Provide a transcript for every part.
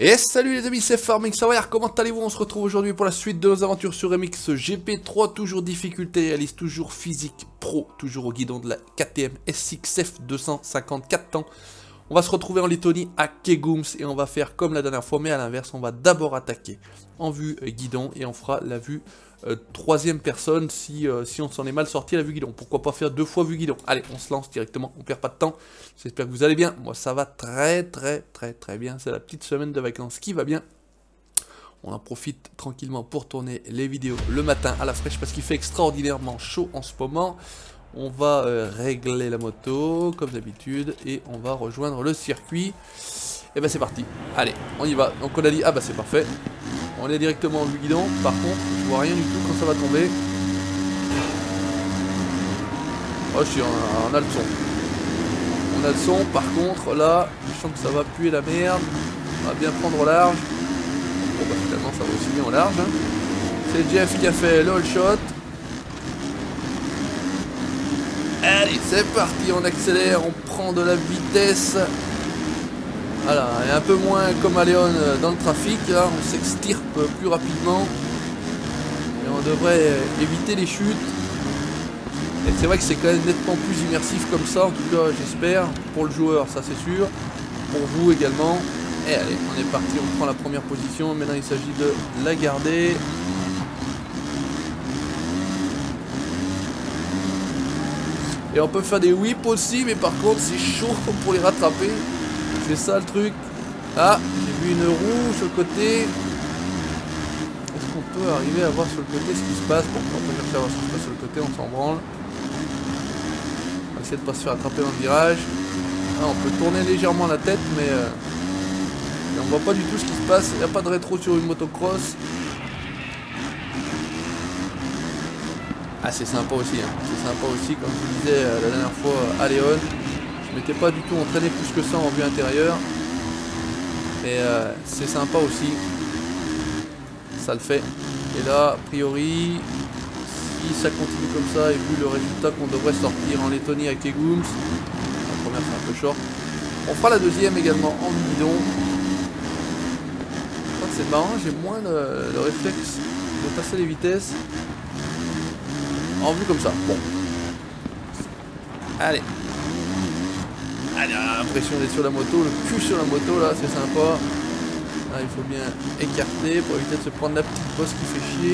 Et salut les amis, c'est Farming Sawyer, comment allez-vous? On se retrouve aujourd'hui pour la suite de nos aventures sur MX GP3, toujours difficulté réaliste, toujours physique pro, toujours au guidon de la KTM SXF 254 temps. On va se retrouver en Lettonie à Kegums et on va faire comme la dernière fois, mais à l'inverse, on va d'abord attaquer en vue guidon et on fera la vue troisième personne si on s'en est mal sorti à la vue guidon. Pourquoi pas faire deux fois vue guidon? Allez, on se lance directement, on perd pas de temps. J'espère que vous allez bien. Moi, ça va très bien. C'est la petite semaine de vacances qui va bien. On en profite tranquillement pour tourner les vidéos le matin à la fraîche parce qu'il fait extraordinairement chaud en ce moment. On va régler la moto comme d'habitude et on va rejoindre le circuit. Et ben c'est parti. Allez, on y va. Donc on a dit, ah bah c'est parfait. On est directement en vue guidon. Par contre, je vois rien du tout quand ça va tomber. Oh, je suis on a le son. On a le son. Par contre, là, je sens que ça va puer la merde. On va bien prendre au large. Bon bah finalement ça va aussi bien au large. Hein. C'est Jeff qui a fait le all shot. Allez, c'est parti, on accélère, on prend de la vitesse. Voilà, et un peu moins comme à Léon dans le trafic, là, on s'extirpe plus rapidement. Et on devrait éviter les chutes. Et c'est vrai que c'est quand même nettement plus immersif comme ça, en tout cas j'espère. Pour le joueur, ça c'est sûr. Pour vous également. Et allez, on est parti, on prend la première position. Maintenant il s'agit de la garder. Et on peut faire des whips aussi, mais par contre c'est chaud pour les rattraper. C'est ça le truc. Ah, j'ai vu une roue sur le côté. Est-ce qu'on peut arriver à voir sur le côté ce qui se passe? Bon, on peut chercher à voir ce qui se passe sur le côté, on s'en branle. On va essayer de ne pas se faire attraper dans le virage. Ah, on peut tourner légèrement la tête, mais on voit pas du tout ce qui se passe. Il n'y a pas de rétro sur une motocross. Ah, c'est sympa aussi, hein. C'est sympa aussi, comme je vous disais la dernière fois à Léon. Je m'étais pas du tout entraîné plus que ça en vue intérieure. Et c'est sympa aussi. Ça le fait. Et là, a priori, si ça continue comme ça, et vu le résultat qu'on devrait sortir en Lettonie à Kegums, la première c'est un peu short. On fera la deuxième également en guidon. Je crois que c'est marrant, j'ai moins le réflexe de passer les vitesses. En vue comme ça, bon. Allez. Allez, l'impression d'être sur la moto, le cul sur la moto là, c'est sympa. Là, il faut bien écarter pour éviter de se prendre la petite bosse qui fait chier.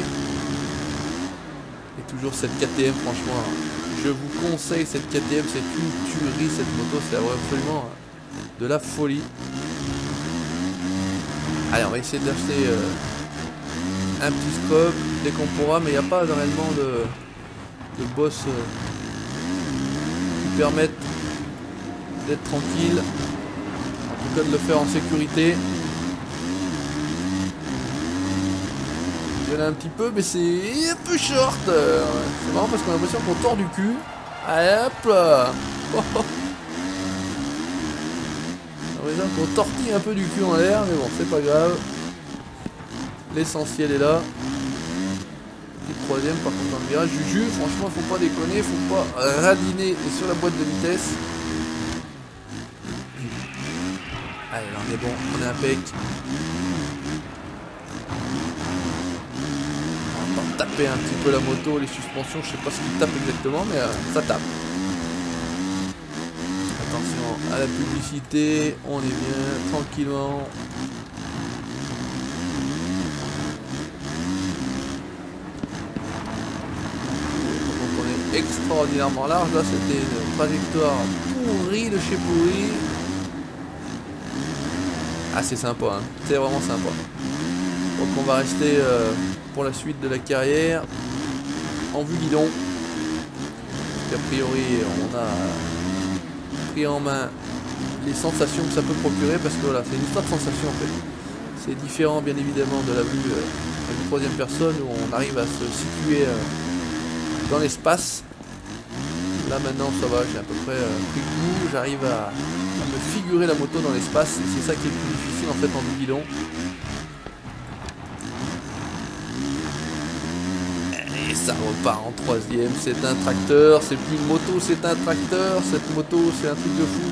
Et toujours cette KTM, franchement, je vous conseille cette KTM, c'est une tuerie cette moto, c'est absolument de la folie. Allez, on va essayer d'acheter un petit scope dès qu'on pourra, mais il n'y a pas réellement de boss qui permettent d'être tranquille, en tout cas de le faire en sécurité. Il y en a un petit peu, mais c'est un peu short. C'est marrant parce qu'on a l'impression qu'on tord du cul. Allez hop là. On a l'impression qu'on tortille un peu du cul en l'air, mais bon, c'est pas grave. L'essentiel est là. Troisième par contre dans le virage, Juju, franchement faut pas déconner, faut pas radiner sur la boîte de vitesse. Allez là on est bon, on est impec. On va taper un petit peu la moto, les suspensions, je sais pas ce qu'il tape exactement mais ça tape. Attention à la publicité, on est bien, tranquillement. Extraordinairement large, là c'était une trajectoire pourrie de chez pourri. Ah c'est sympa, hein. C'est vraiment sympa. Donc on va rester pour la suite de la carrière en vue guidon. A priori on a pris en main les sensations que ça peut procurer parce que voilà, c'est une histoire de sensations en fait. C'est différent bien évidemment de la vue troisième personne où on arrive à se situer dans l'espace. Là maintenant ça va, j'ai à peu près pris le goût, j'arrive à me figurer la moto dans l'espace, c'est ça qui est le plus difficile en fait en vue guidon. Et ça repart en troisième, c'est un tracteur, c'est plus une moto, c'est un tracteur, cette moto c'est un truc de fou.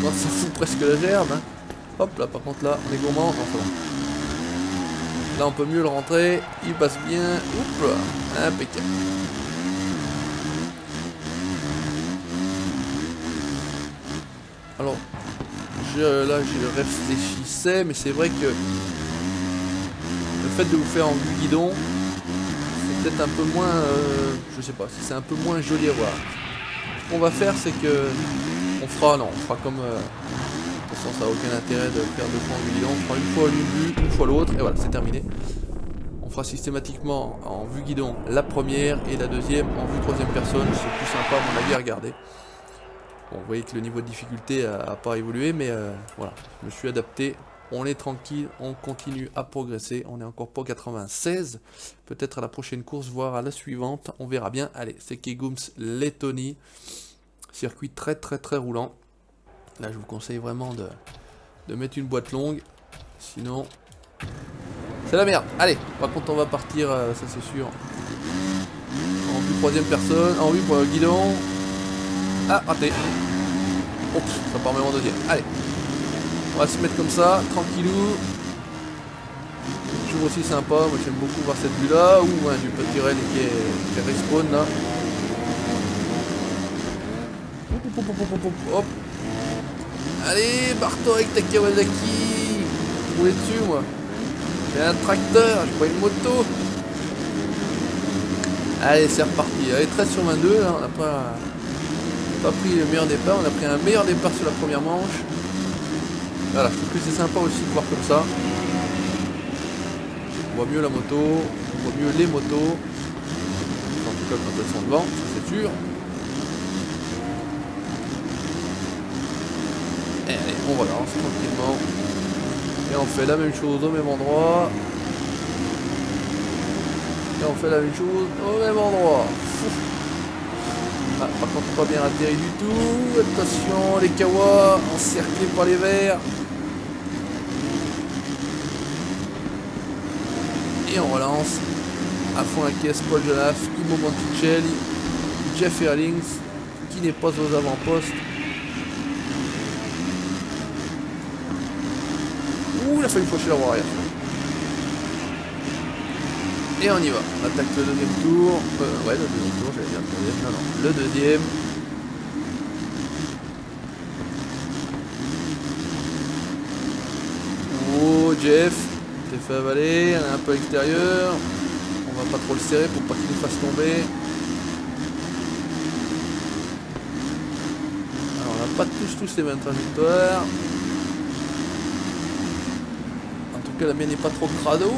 On s'en fout presque la gerbe, hein. Hop là, par contre là, on est gourmand. Non, c'est bon. Là, on peut mieux le rentrer. Il passe bien. Oups là, impeccable. Alors, là, je réfléchissais, mais c'est vrai que le fait de vous faire en vue guidon, c'est peut-être un peu moins, je sais pas, si c'est un peu moins joli à voir. Ce qu'on va faire, c'est que on fera comme, de toute façon, ça n'a aucun intérêt de faire deux fois en vue guidon. On fera une fois l'une, une fois l'autre, et voilà, c'est terminé. On fera systématiquement en vue guidon la première et la deuxième en vue troisième personne. C'est plus sympa à mon avis à regarder. Bon, vous voyez que le niveau de difficulté n'a pas évolué, mais voilà, je me suis adapté. On est tranquille, on continue à progresser. On est encore pour 96. Peut-être à la prochaine course, voire à la suivante. On verra bien. Allez, c'est Kegums Lettonie. Circuit très roulant. Là, je vous conseille vraiment de mettre une boîte longue. Sinon, c'est la merde. Allez, par contre, on va partir, ça c'est sûr. En vue troisième personne, en vue pour le guidon. Ah, raté. Oups, ça part même en deuxième. Allez. On va se mettre comme ça, tranquillou. Toujours aussi sympa. Moi j'aime beaucoup voir cette vue là. Ou du petit rail qui est respawn là. Hop. Allez, barre-toi avec ta Kawasaki. Roulez dessus moi. J'ai un tracteur, j'ai pas une moto. Allez, c'est reparti. Allez, 13 sur 22. Là, on n'a pas pris le meilleur départ, on a pris un meilleur départ sur la première manche. Voilà, je trouve que c'est sympa aussi de voir comme ça. On voit mieux la moto, on voit mieux les motos. En tout cas quand elles sont devant, c'est sûr. Et allez, on relance tranquillement. Et on fait la même chose au même endroit. Et on fait la même chose au même endroit. Ah, par contre pas bien atterri du tout. Attention, les kawas encerclés par les verts. Et on relance à fond la caisse Paul Janaf, Imo Monticelli, Jeff Erlings qui n'est pas aux avant-postes. Ouh, il a fallu faucher la roue arrière. Et on y va, on attaque le deuxième tour, ouais le deuxième tour, j'allais dire le deuxième, non, le deuxième. Oh Jeff, t'es fait avaler, on est un peu à l'extérieur, on va pas trop le serrer pour pas qu'il nous fasse tomber. Alors on n'a pas tous les mêmes trajectoires. En tout cas la mienne n'est pas trop crado.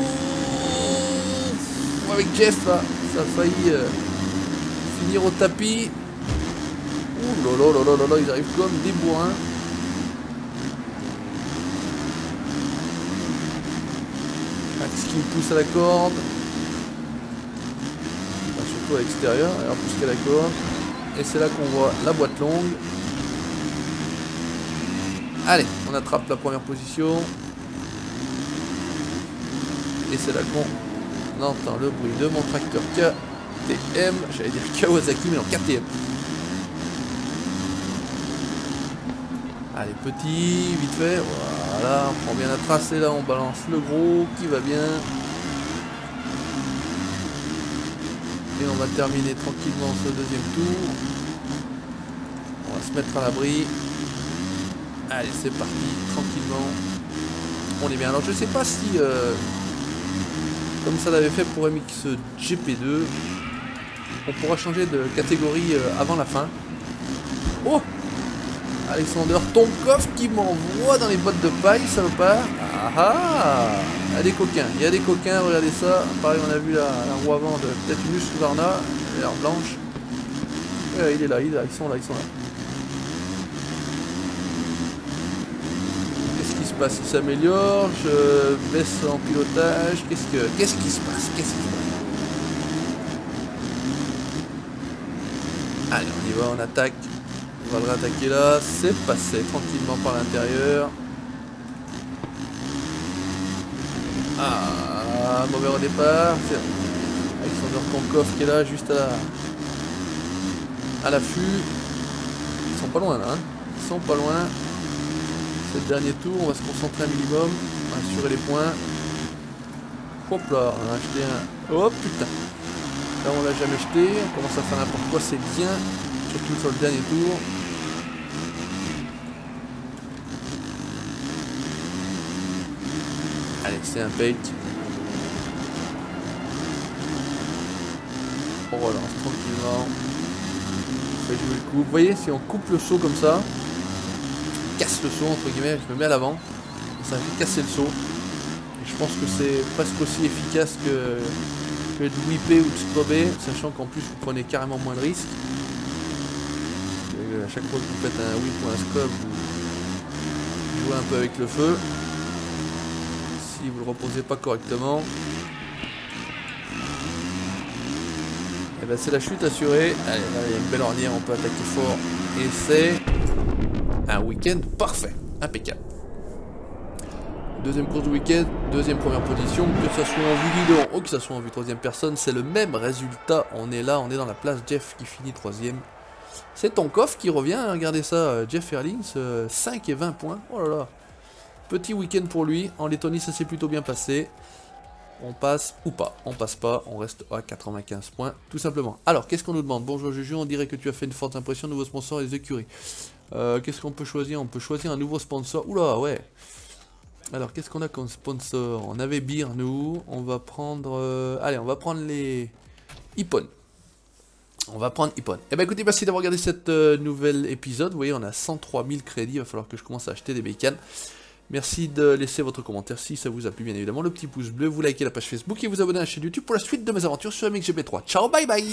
Avec Jeff là, ça a failli finir au tapis. Ouh là là là là là, ils arrivent comme des bourrins. Axe qui me pousse à la corde. Enfin, surtout à l'extérieur, alors plus qu'à la corde. Et c'est là qu'on voit la boîte longue. Allez, on attrape la première position. Et c'est là qu'on on entend le bruit de mon tracteur KTM, j'allais dire Kawasaki, mais non, KTM. Allez, petit, vite fait, voilà, on prend bien la trace et là on balance le gros qui va bien. Et on va terminer tranquillement ce deuxième tour. On va se mettre à l'abri. Allez, c'est parti, tranquillement. On est bien. Alors je sais pas si... comme ça l'avait fait pour MX GP2, on pourra changer de catégorie avant la fin. Oh, Alexander Tonkov qui m'envoie dans les bottes de paille, salopard. Ah ah, il y a des coquins, regardez ça. Pareil, on a vu la roue avant de peut-être une Husqvarna, elle a l'air blanche. Il est là, ils sont là. Qu'est-ce qui se passe? Il s'améliore, je baisse en pilotage, qu'est-ce qui se passe? Allez, on y va, on attaque. On va le réattaquer là, c'est passé tranquillement par l'intérieur. Ah, mauvais au départ. C'est Alexander Tonkov qui est là, juste à l'affût. Ils sont pas loin là, hein. Ils sont pas loin. C'est le dernier tour, on va se concentrer un minimum, on va assurer les points. Hop là, on a acheté un... Oh putain. Là on l'a jamais jeté, on commence à faire n'importe quoi, c'est bien. Surtout sur le dernier tour. Allez, c'est un fake. On relance tranquillement. On fait jouer le coup. Vous voyez, si on coupe le saut comme ça, casse le saut entre guillemets, je me mets à l'avant, ça fait casser le saut. Et je pense que c'est presque aussi efficace que de whipper ou de scrubber, sachant qu'en plus vous prenez carrément moins de risques. À chaque fois que vous faites un whip ou un scrub, vous jouez un peu avec le feu. Si vous le reposez pas correctement, et ben c'est la chute assurée. Allez, là il y a une belle ornière, on peut attaquer fort. Et c'est un week-end parfait, impeccable. Deuxième course du week-end, deuxième première position, que ça soit en vue guidon ou que ça soit en vue troisième personne, c'est le même résultat. On est là, on est dans la place. Jeff qui finit troisième. C'est Tonkov qui revient, regardez ça, Jeff Erlings, 5 et 20 points. Oh là là. Petit week-end pour lui. En Lettonie, ça s'est plutôt bien passé. On passe ou pas, on passe pas, on reste à 95 points, tout simplement. Alors, qu'est-ce qu'on nous demande? Bonjour Juju, on dirait que tu as fait une forte impression, nouveau sponsor et les écuries. Qu'est-ce qu'on peut choisir? On peut choisir un nouveau sponsor. Oula, ouais. Alors, qu'est-ce qu'on a comme sponsor? On avait Beer, nous. On va prendre... allez, on va prendre les... Ippon. On va prendre Ippon. Eh ben écoutez, merci d'avoir regardé cette nouvel épisode. Vous voyez, on a 103 000 crédits. Il va falloir que je commence à acheter des bécanes. Merci de laisser votre commentaire si ça vous a plu, bien évidemment. Le petit pouce bleu, vous likez la page Facebook et vous abonnez à la chaîne YouTube pour la suite de mes aventures sur MXGP3. Ciao, bye bye!